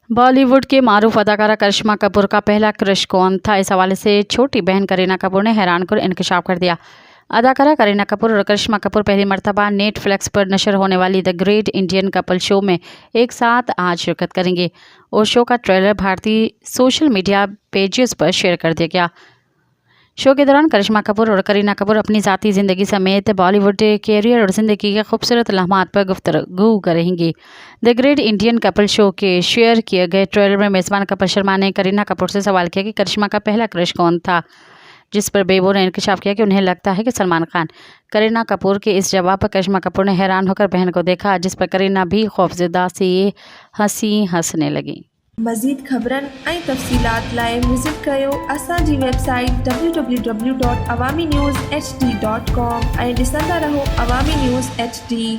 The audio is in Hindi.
बॉलीवुड की मारूफ अदाकारा करिश्मा कपूर का पहला क्रश कौन था? इस हवाले से छोटी बहन करीना कपूर ने हैरानकुन इंकशाफ कर दिया। अदाकारा करीना कपूर और करिश्मा कपूर पहली मर्तबा नेटफ्लिक्स पर नशर होने वाली the great Indian couple show में एक साथ आज शिरकत करेंगे और शो का ट्रेलर भारतीय सोशल मीडिया पेजेस पर शेयर कर दिया गया। शो के दौरान करिश्मा कपूर और करीना कपूर अपनी ज़ाती ज़िंदगी समेत बॉलीवुड कैरियर और ज़िंदगी के खूबसूरत लम्हात पर गुफ्तगू करेंगी। The great Indian couple show के शेयर किए गए ट्रेलर में मेज़बान कपिल शर्मा ने करीना कपूर से सवाल किया कि करिश्मा का पहला क्रश कौन था, जिस पर बेबो ने इंकशाफ किया कि उन्हें लगता है कि सलमान खान। करीना कपूर के इस जवाब पर करिश्मा कपूर ने हैरान होकर बहन को देखा, जिस पर करीना भी खौफजदा से हंसने लगी। मज़ीद ख़बरनि ऐं तफ़सीलात लाइ विज़िट कयो असांजी वेबसाइट www.awamiNewsHD.com ऐं ॾिसंदा रहो अवामी न्यूज़ HD।